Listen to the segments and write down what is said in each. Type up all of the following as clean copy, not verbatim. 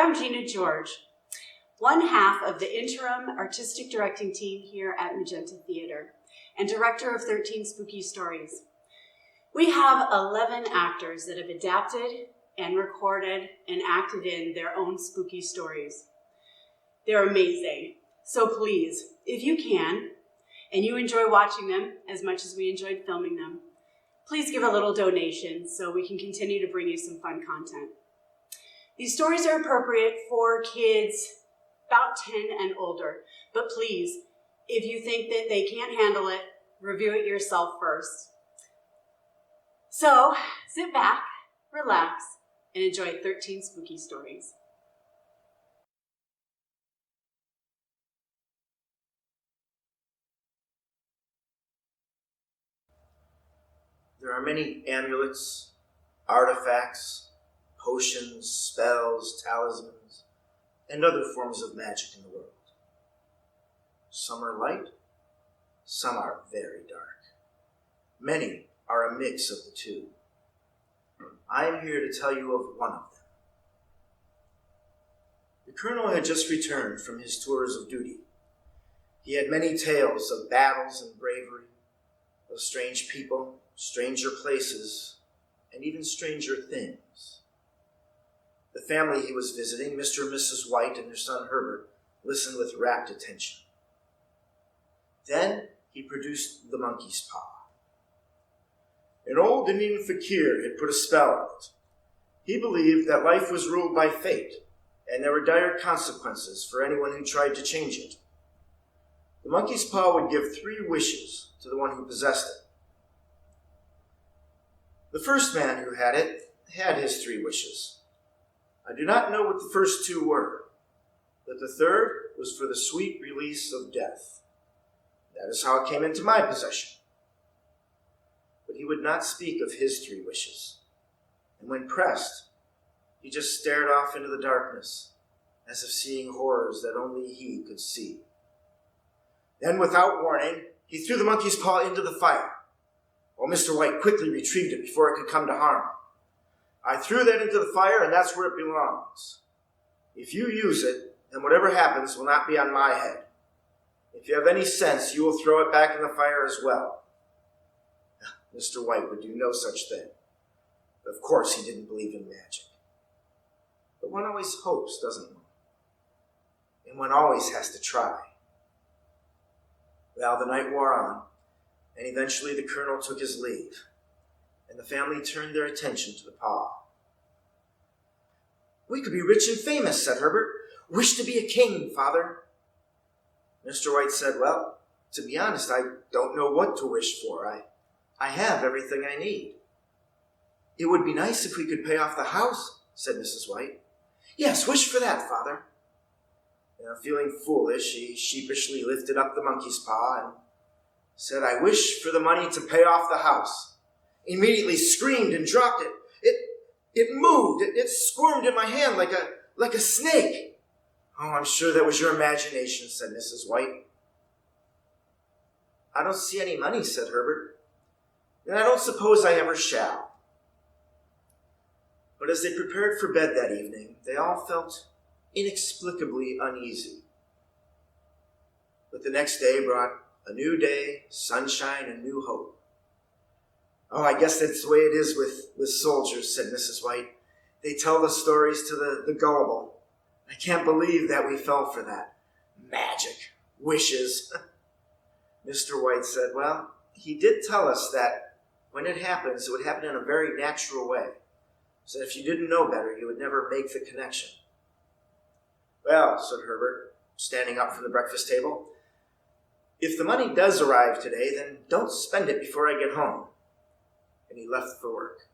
I'm Gina George, one half of the interim artistic directing team here at Magenta Theater and director of 13 Spooky Stories. We have 11 actors that have adapted and recorded and acted in their own spooky stories. They're amazing. So please, if you can, and you enjoy watching them as much as we enjoyed filming them, please give a little donation so we can continue to bring you some fun content. These stories are appropriate for kids about 10 and older, but please, if you think that they can't handle it, review it yourself first. So, sit back, relax, and enjoy 13 Spooky Stories. There are many amulets, artifacts, potions, spells, talismans, and other forms of magic in the world. Some are light, some are very dark. Many are a mix of the two. I am here to tell you of one of them. The Colonel had just returned from his tours of duty. He had many tales of battles and bravery, of strange people, stranger places, and even stranger things. The family he was visiting, Mr. and Mrs. White and their son Herbert, listened with rapt attention. Then he produced the monkey's paw. An old Indian fakir had put a spell on it. He believed that life was ruled by fate, and there were dire consequences for anyone who tried to change it. The monkey's paw would give 3 wishes to the one who possessed it. The first man who had it had his 3 wishes. I do not know what the first 2 were, but the third was for the sweet release of death. That is how it came into my possession. But he would not speak of his 3 wishes, and when pressed, he just stared off into the darkness, as if seeing horrors that only he could see. Then, without warning, he threw the monkey's paw into the fire, while Mr. White quickly retrieved it before it could come to harm. I threw that into the fire, and that's where it belongs. If you use it, then whatever happens will not be on my head. If you have any sense, you will throw it back in the fire as well. Mr. White would do no such thing. Of course, he didn't believe in magic. But one always hopes, doesn't one? And one always has to try. Well, the night wore on, and eventually the Colonel took his leave, and the family turned their attention to the paw. "We could be rich and famous," said Herbert. "Wish to be a king, Father." Mr. White said, "Well, to be honest, I don't know what to wish for. I have everything I need." "It would be nice if we could pay off the house," said Mrs. White. "Yes, wish for that, Father." Feeling foolish, he sheepishly lifted up the monkey's paw and said, "I wish for the money to pay off the house." Immediately screamed and dropped it. It moved. It squirmed in my hand like a snake. "Oh, I'm sure that was your imagination," said Mrs. White. "I don't see any money," said Herbert, "and I don't suppose I ever shall." But as they prepared for bed that evening, they all felt inexplicably uneasy. But the next day brought a new day, sunshine, and new hope. "Oh, I guess that's the way it is with soldiers," said Mrs. White. "They tell the stories to the gullible. I can't believe that we fell for that. Magic, wishes." Mr. White said, "Well, he did tell us that when it happens, it would happen in a very natural way. So if you didn't know better, you would never make the connection." "Well," said Herbert, standing up from the breakfast table, "if the money does arrive today, then don't spend it before I get home." And he left for work.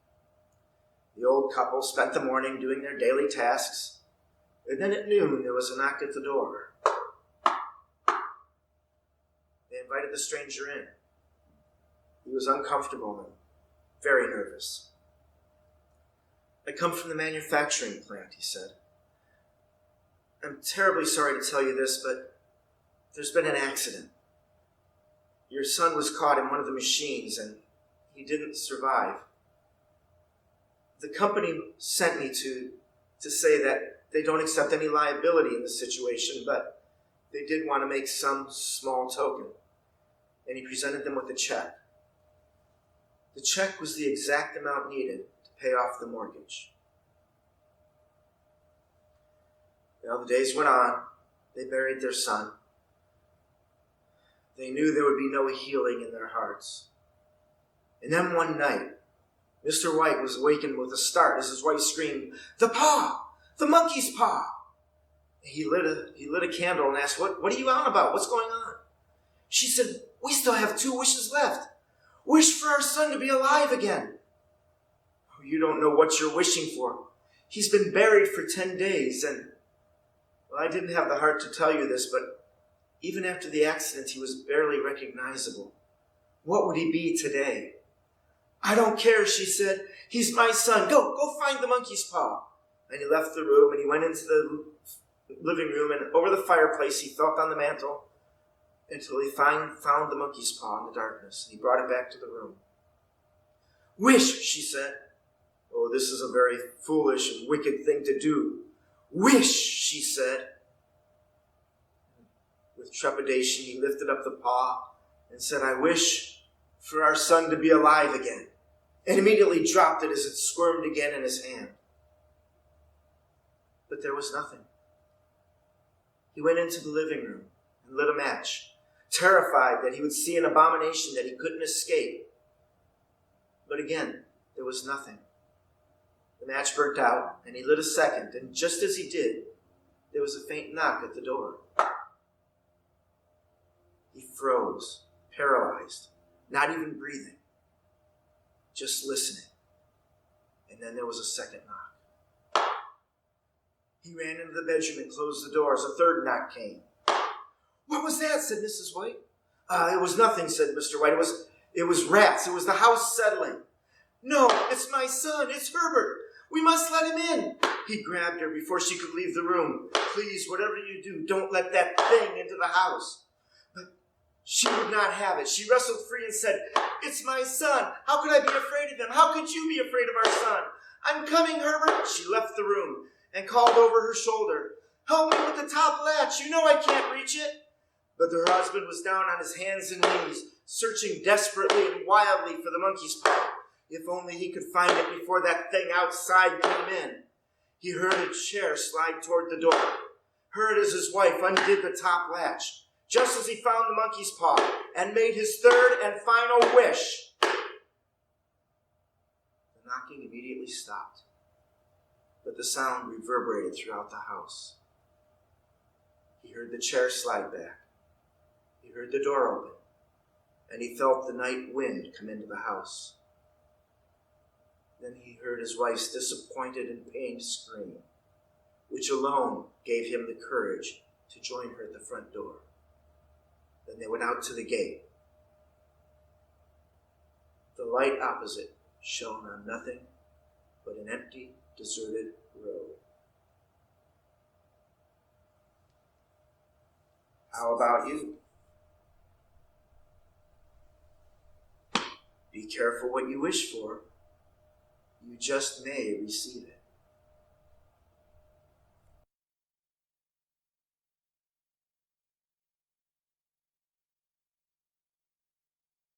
The old couple spent the morning doing their daily tasks, and then at noon there was a knock at the door. They invited the stranger in. He was uncomfortable and very nervous. "I come from the manufacturing plant," he said. "I'm terribly sorry to tell you this, but there's been an accident. Your son was caught in one of the machines, and he didn't survive. The company sent me to say that they don't accept any liability in the situation, but they did want to make some small token. And he presented them with a check. The check was the exact amount needed to pay off the mortgage. Well, the days went on. They buried their son. They knew there would be no healing in their hearts. And then one night, Mr. White was awakened with a start as his wife screamed, "The paw! The monkey's paw!" He lit a candle and asked, What are you on about? What's going on? She said, "We still have 2 wishes left. Wish for our son to be alive again." "Oh, you don't know what you're wishing for. He's been buried for 10 days, and, well, I didn't have the heart to tell you this, but even after the accident, he was barely recognizable. What would he be today?" "I don't care," she said. "He's my son. Go find the monkey's paw." And he left the room, and he went into the living room, and over the fireplace he felt on the mantle until he found the monkey's paw in the darkness, and he brought it back to the room. "Wish," she said. "Oh, this is a very foolish and wicked thing to do." "Wish," she said. With trepidation, he lifted up the paw and said, "I wish for our son to be alive again," and immediately dropped it as it squirmed again in his hand. But there was nothing. He went into the living room and lit a match, terrified that he would see an abomination that he couldn't escape. But again, there was nothing. The match burnt out, and he lit a second, and just as he did, there was a faint knock at the door. He froze, paralyzed, not even breathing, just listening. And then there was a second knock. He ran into the bedroom and closed the doors. A third knock came. "What was that?" said Mrs. White. "It was nothing," said Mr. White. It was rats. It was the house settling." "No, it's my son. It's Herbert. We must let him in." He grabbed her before she could leave the room. "Please, whatever you do, don't let that thing into the house." But she would not have it. She wrestled free and said, "It's my son. How could I be afraid of him? How could you be afraid of our son?" "I'm coming, Herbert." She left the room and called over her shoulder, "Help me with the top latch. You know I can't reach it." But her husband was down on his hands and knees, searching desperately and wildly for the monkey's paw. If only he could find it before that thing outside came in. He heard a chair slide toward the door, heard as his wife undid the top latch, just as he found the monkey's paw and made his third and final wish. The knocking immediately stopped, but the sound reverberated throughout the house. He heard the chair slide back. He heard the door open, and he felt the night wind come into the house. Then he heard his wife's disappointed and pained scream, which alone gave him the courage to join her at the front door. Then they went out to the gate. The light opposite shone on nothing but an empty, deserted road. How about you? Be careful what you wish for. You just may receive it.